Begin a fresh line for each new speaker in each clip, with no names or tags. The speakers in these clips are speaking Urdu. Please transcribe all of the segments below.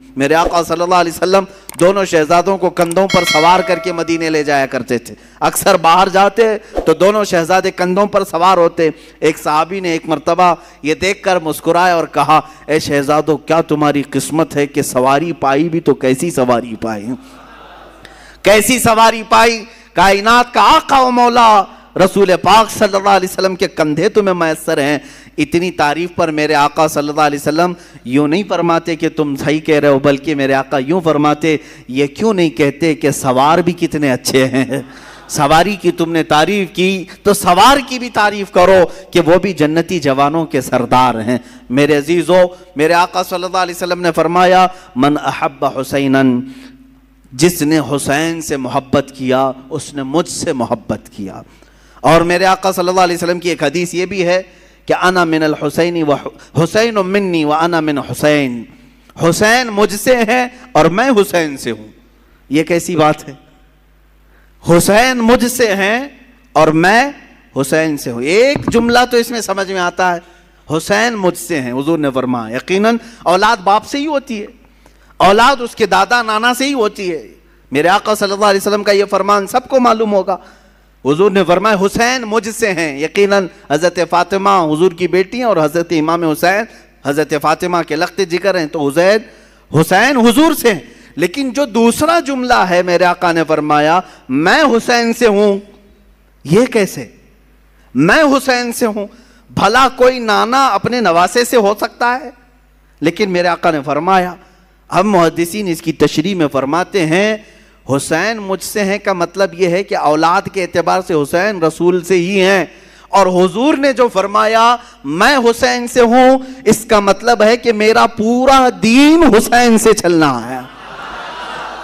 میرے آقا صلی اللہ علیہ وسلم دونوں شہزادوں کو کندھوں پر سوار کر کے مدینے لے جایا کرتے تھے. اکثر باہر جاتے تو دونوں شہزادے کندھوں پر سوار ہوتے. ایک صحابی نے ایک مرتبہ یہ دیکھ کر مسکرائے اور کہا، اے شہزادوں، کیا تمہاری قسمت ہے کہ سواری پائی بھی تو کیسی سواری پائی، کیسی سواری پائی. کائنات کا آقا و مولا رسول پاک صلی اللہ علیہ وسلم کے کندھے تمہیں میسر ہیں. اتنی تعریف پر میرے آقا صلی اللہ علیہ وسلم یوں نہیں فرماتے کہ تم صحیح کہہ رہے ہو، بلکہ میرے آقا یوں فرماتے، یہ کیوں نہیں کہتے کہ سوار بھی کتنے اچھے ہیں. سواری کی تم نے تعریف کی تو سوار کی بھی تعریف کرو کہ وہ بھی جنتی جوانوں کے سردار ہیں. میرے عزیزو، میرے آقا صلی اللہ علیہ وسلم نے فرمایا، من احب حسینا، جس نے حسین سے محبت کیا اس نے مجھ سے محبت کیا. اور میرے آقا صلی اللہ علیہ وسلم کی ایک حدیث یہ بھی ہے کہ انا من الحسین و حسین منی و انا من حسین، حسین مجھ سے ہے اور میں حسین سے ہوں. یہ کیسی بات ہے؟ حسین مجھ سے ہیں اور میں حسین سے ہوں. ایک جملہ تو اس میں سمجھ میں آتا ہے، حسین مجھ سے ہیں. حضور نے فرمایا یقیناً اولاد باپ سے ہی ہوتی ہے، اولاد اس کے دادا نانا سے ہی ہوتی ہے. میرے آقا صلی اللہ علیہ وسلم کا یہ فرمان سب کو معلوم ہوگا. حضور نے فرمایا حسین مجھ سے ہیں. یقیناً حضرت فاطمہ حضور کی بیٹی ہیں اور حضرت امام حسین حضرت فاطمہ کے لخت جگر ہیں، تو حسین حضور سے ہیں. لیکن جو دوسرا جملہ ہے میرے آقا نے فرمایا میں حسین سے ہوں، یہ کیسے؟ میں حسین سے ہوں. بھلا کوئی نانا اپنے نواسے سے ہو سکتا ہے؟ لیکن میرے آقا نے فرمایا، ہم محدثین اس کی تشریح میں فرماتے ہیں حسین مجھ سے ہیں کا مطلب یہ ہے کہ اولاد کے اعتبار سے حسین رسول سے ہی ہیں. اور حضور نے جو فرمایا میں حسین سے ہوں، اس کا مطلب ہے کہ میرا پورا دین حسین سے چلنا ہے.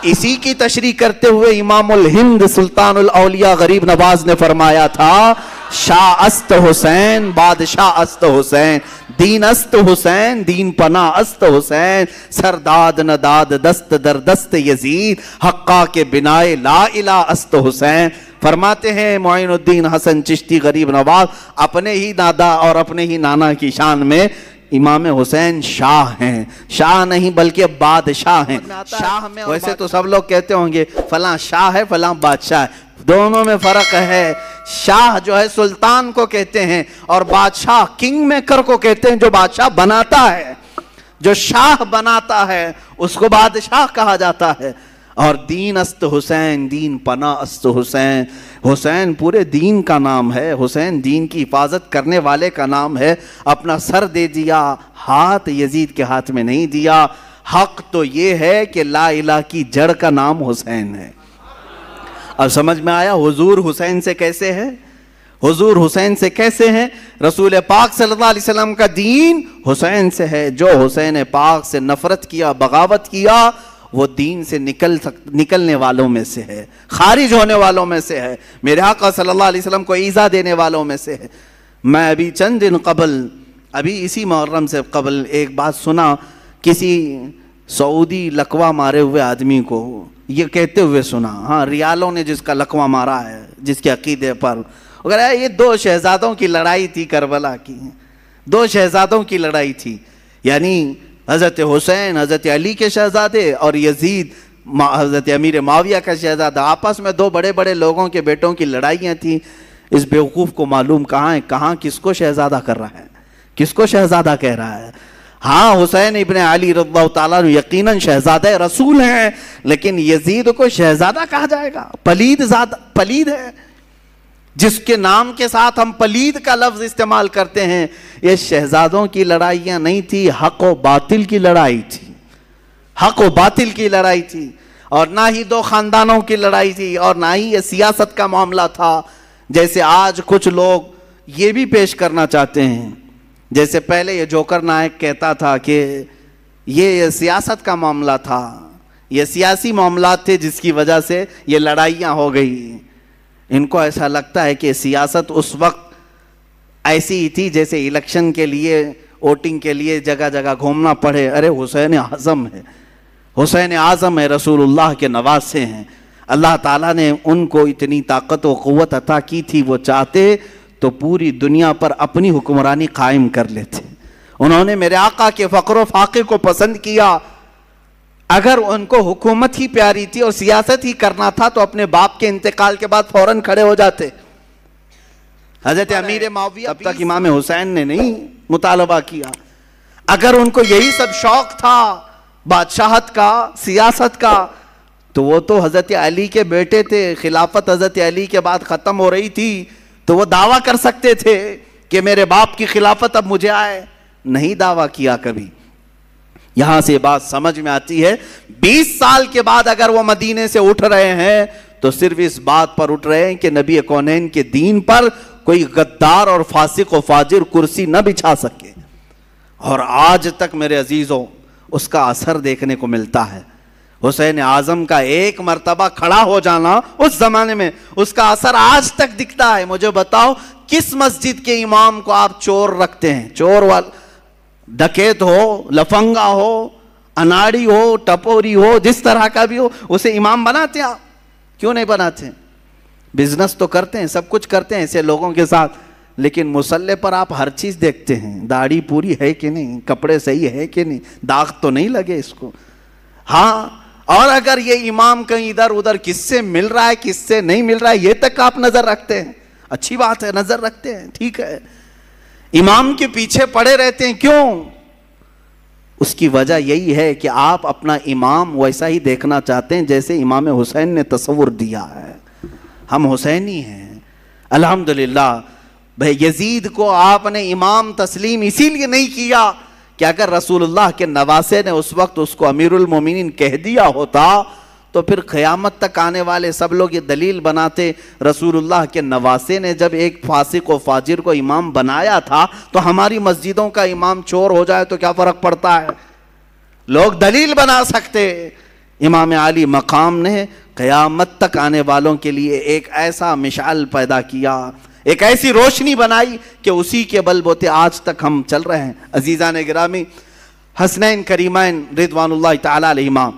اسی کی تشریح کرتے ہوئے امام الہند سلطان الاولیاء غریب نواز نے فرمایا تھا، شاہ است حسین بادشاہ است حسین، دین است حسین دین پناہ است حسین، سرداد نداد دست در دست یزید، حقا کے بنائے لا الہ است حسین. فرماتے ہیں معین الدین حسن چشتی غریب نواز اپنے ہی دادا اور اپنے ہی نانا کی شان میں امام حسین شاہ ہیں. شاہ نہیں بلکہ بادشاہ ہیں. شاہ میں ویسے تو سب لوگ کہتے ہوں گے فلاں شاہ ہے فلاں بادشاہ ہے، دونوں میں فرق ہے. شاہ جو ہے سلطان کو کہتے ہیں اور بادشاہ کنگ میکر کو کہتے ہیں، جو بادشاہ بناتا ہے، جو شاہ بناتا ہے اس کو بادشاہ کہا جاتا ہے. اور دین است حسین دین پناہ است حسین، حسین پورے دین کا نام ہے، حسین دین کی حفاظت کرنے والے کا نام ہے. اپنا سر دے دیا، ہاتھ یزید کے ہاتھ میں نہیں دیا. حق تو یہ ہے کہ لا الہ کی جڑ کا نام حسین ہے. اب سمجھ میں آیا حضور حسین سے کیسے ہے؟ حضور حسین سے کیسے ہیں؟ رسول پاک صلی اللہ علیہ وسلم کا دین حسین سے ہے. جو حسین پاک سے نفرت کیا، بغاوت کیا، وہ دین سے نکلنے والوں میں سے ہے، خارج ہونے والوں میں سے ہے، میرے آقا صلی اللہ علیہ وسلم کو ایذا دینے والوں میں سے ہے. میں ابھی چند دن قبل، ابھی اسی محرم سے قبل ایک بات سنا، کسی سعودی لقوہ مارے ہوئے آدمی کو یہ کہتے ہوئے سنا، ہاں ریالوں نے جس کا لقوہ مارا ہے جس کے عقیدے پر، اگر یہ 2 شہزادوں کی لڑائی تھی کربلا کی، 2 شہزادوں کی لڑائی تھی، یعنی حضرت حسین حضرت علی کے شہزادے اور یزید حضرت امیر معاویہ کا شہزادہ، آپس میں 2 بڑے بڑے لوگوں کے بیٹوں کی لڑائیاں تھیں. اس بیوقوف کو معلوم کہاں ہے، کہاں کس کو شہزادہ کر رہا ہے، کس کو شہزادہ کہہ رہا ہے. ہاں حسین ابن علی رضی اللہ تعالیٰ یقیناً شہزادہ رسول ہیں، لیکن یزید کو شہزادہ کہا جائے گا؟ پلید ہے. جس کے نام کے ساتھ ہم پلید کا لفظ استعمال کرتے ہیں. یہ شہزادوں کی لڑائیاں نہیں تھی، حق و باطل کی لڑائی تھی، حق و باطل کی لڑائی تھی. اور نہ ہی 2 خاندانوں کی لڑائی تھی، اور نہ ہی یہ سیاست کا معاملہ تھا جیسے آج کچھ لوگ یہ بھی پیش کرنا چاہتے ہیں. جیسے پہلے یہ جوکر نائک کہتا تھا کہ یہ سیاست کا معاملہ تھا، یہ سیاسی معاملات تھے جس کی وجہ سے یہ لڑائیاں ہو گئی. ان کو ایسا لگتا ہے کہ سیاست اس وقت ایسی ہی تھی جیسے الیکشن کے لیے، ووٹنگ کے لیے جگہ جگہ گھومنا پڑے. ارے حسین اعظم ہے، حسین اعظم ہے، رسول اللہ کے نواسے ہیں. اللہ تعالیٰ نے ان کو اتنی طاقت و قوت عطا کی تھی، وہ چاہتے تو پوری دنیا پر اپنی حکمرانی قائم کر لیتے. انہوں نے میرے آقا کے فقر و فاقے کو پسند کیا. اگر ان کو حکومت ہی پیاری تھی اور سیاست ہی کرنا تھا تو اپنے باپ کے انتقال کے بعد فوراً کھڑے ہو جاتے. حضرت امیر معاویہ اب تک امام حسین نے نہیں مطالبہ کیا. اگر ان کو یہی سب شوق تھا بادشاہت کا، سیاست کا، تو وہ تو حضرت علی کے بیٹے تھے. خلافت حضرت علی کے بعد ختم ہو رہی تھی تو وہ دعویٰ کر سکتے تھے کہ میرے باپ کی خلافت اب مجھے آئے. نہیں دعویٰ کیا کبھی. یہاں سے بات سمجھ میں آتی ہے 20 سال کے بعد اگر وہ مدینے سے اٹھ رہے ہیں تو صرف اس بات پر اٹھ رہے ہیں کہ نبی کونین کے دین پر کوئی غدار اور فاسق و فاجر کرسی نہ بچھا سکے. اور آج تک میرے عزیزوں اس کا اثر دیکھنے کو ملتا ہے. حسین اعظم کا ایک مرتبہ کھڑا ہو جانا اس زمانے میں اس کا اثر آج تک دکھتا ہے. مجھے بتاؤ کس مسجد کے امام کو آپ چور رکھتے ہیں؟ چور ڈکیت ہو، لفنگا ہو، اناڑی ہو، ٹپوری ہو، جس طرح کا بھی ہو، اسے امام بناتے ہیں آپ؟ کیوں نہیں بناتے؟ بزنس تو کرتے ہیں، سب کچھ کرتے ہیں ایسے لوگوں کے ساتھ، لیکن مصلے پر آپ ہر چیز دیکھتے ہیں. داڑھی پوری ہے کہ نہیں، کپڑے صحیح ہے کہ نہیں، داغ تو نہیں لگے اس کو. ہاں، اور اگر یہ امام کہیں ادھر ادھر کس سے مل رہا ہے کس سے نہیں مل رہا ہے یہ تک آپ نظر رکھتے ہیں. اچھی بات ہے، نظر رکھتے ہیں، ٹھیک ہے. امام کے پیچھے پڑے رہتے ہیں، کیوں؟ اس کی وجہ یہی ہے کہ آپ اپنا امام ویسا ہی دیکھنا چاہتے ہیں جیسے امام حسین نے تصور دیا ہے. ہم حسینی ہیں الحمدللہ. بھائی یزید کو آپ نے امام تسلیم اسی لیے نہیں کیا کہ اگر رسول اللہ کے نواسے نے اس وقت اس کو امیر المومنین کہہ دیا ہوتا تو پھر قیامت تک آنے والے سب لوگ یہ دلیل بناتے رسول اللہ کے نواسے نے جب ایک فاسق و فاجر کو امام بنایا تھا تو ہماری مسجدوں کا امام چور ہو جائے تو کیا فرق پڑتا ہے؟ لوگ دلیل بنا سکتے. امام علی مقام نے قیامت تک آنے والوں کے لیے ایک ایسا مشعل پیدا کیا، ایک ایسی روشنی بنائی کہ اسی کے بل بوتے آج تک ہم چل رہے ہیں. عزیزان گرامی، حسنین کریمین رضوان اللہ تعالی علیہما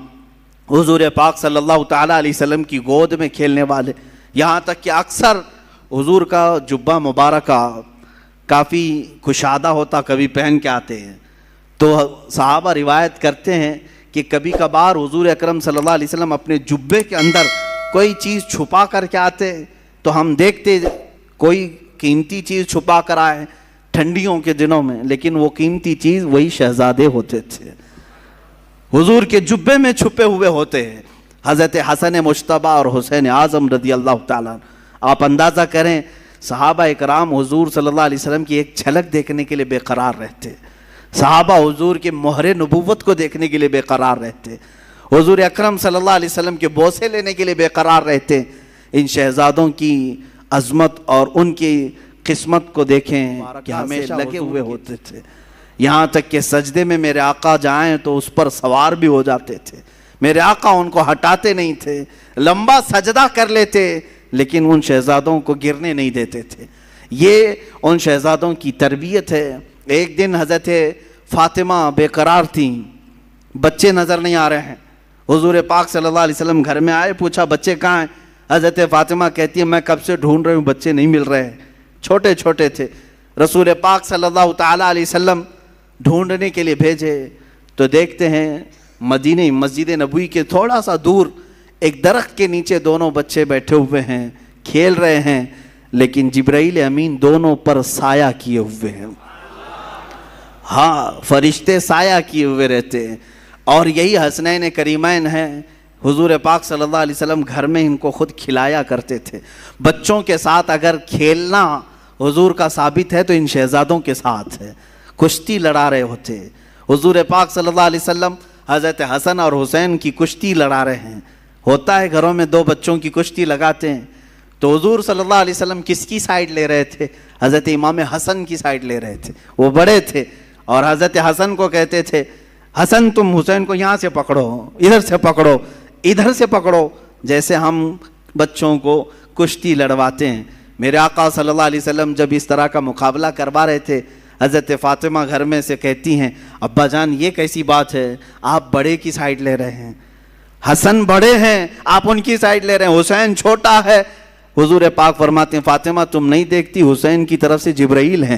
حضور پاک صلی اللہ تعالی علیہ وسلم کی گود میں کھیلنے والے، یہاں تک کہ اکثر حضور کا جبہ مبارکہ کافی کشادہ ہوتا، کبھی پہن کے آتے ہیں. تو صحابہ روایت کرتے ہیں کہ کبھی کبھار حضور اکرم صلی اللہ علیہ وسلم اپنے جبے کے اندر کوئی چیز چھپا کر کے آتے تو ہم دیکھتے کوئی قیمتی چیز چھپا کر آئے ٹھنڈیوں کے دنوں میں، لیکن وہ قیمتی چیز وہی شہزادے ہوتے تھے، حضور کے جبے میں چھپے ہوئے ہوتے ہیں. حضرت حسن مجتبی اور حسین اعظم رضی اللہ تعالیٰ. آپ اندازہ کریں صحابہ اکرام حضور صلی اللہ علیہ وسلم کی ایک جھلک دیکھنے کے لیے بے قرار رہتے، صحابہ حضور کے مہر نبوت کو دیکھنے کے لیے بے قرار رہتے، حضور اکرم صلی اللہ علیہ وسلم کے بوسے لینے کے لیے بے قرار رہتے. ان شہزادوں کی عظمت اور ان کی قسمت کو دیکھیں کہ ہمیشہ لگے ہوئے ہوتے تھے. یہاں تک کہ سجدے میں میرے آقا جائیں تو اس پر سوار بھی ہو جاتے تھے. میرے آقا ان کو ہٹاتے نہیں تھے، لمبا سجدہ کر لیتے لیکن ان شہزادوں کو گرنے نہیں دیتے تھے. یہ ان شہزادوں کی تربیت ہے. ایک دن حضرت فاطمہ بے قرار تھیں، بچے نظر نہیں آ رہے ہیں. حضور پاک صلی اللہ علیہ وسلم گھر میں آئے، پوچھا بچے کہاں ہیں؟ حضرت فاطمہ کہتی ہے میں کب سے ڈھونڈ رہی ہوں، بچے نہیں مل رہے ہیں، چھوٹے چھوٹے تھے. رسول پاک صلی اللہ تعالیٰ علیہ وسلم ڈھونڈنے کے لیے بھیجے تو دیکھتے ہیں مدینہ مسجد نبوی کے تھوڑا سا دور ایک درخت کے نیچے دونوں بچے بیٹھے ہوئے ہیں، کھیل رہے ہیں، لیکن جبرائیل امین دونوں پر سایہ کیے ہوئے ہیں. ہاں، فرشتے سایہ کیے ہوئے رہتے ہیں. اور یہی حسنین کریمین ہیں. حضور پاک صلی اللہ علیہ وسلم گھر میں ان کو خود کھلایا کرتے تھے. بچوں کے ساتھ اگر کھیلنا حضور کا ثابت ہے تو ان شہزادوں کے ساتھ ہے. کشتی لڑا رہے ہوتے حضور پاک صلی اللہ علیہ وسلم، حضرت حسن اور حسین کی کشتی لڑا رہے ہیں. ہوتا ہے گھروں میں دو بچوں کی کشتی لگاتے ہیں تو حضور صلی اللہ علیہ وسلم کس کی سائیڈ لے رہے تھے؟ حضرت امام حسن کی سائیڈ لے رہے تھے. وہ بڑے تھے اور حضرت حسن کو کہتے تھے حسن تم حسین کو یہاں سے پکڑو، ادھر سے پکڑو، ادھر سے پکڑو، جیسے ہم بچوں کو کشتی لڑواتے ہیں. میرے آقا صلی اللہ علیہ وسلم جب اس طرح کا مقابلہ کروا رہے تھے، حضرت فاطمہ گھر میں سے کہتی ہیں ابا جان یہ کیسی بات ہے، آپ بڑے کی سائیڈ لے رہے ہیں، حسن بڑے ہیں آپ ان کی سائیڈ لے رہے ہیں، حسین چھوٹا ہے. حضور پاک فرماتے ہیں فاطمہ تم نہیں دیکھتی حسین کی طرف سے جبرائیل ہیں.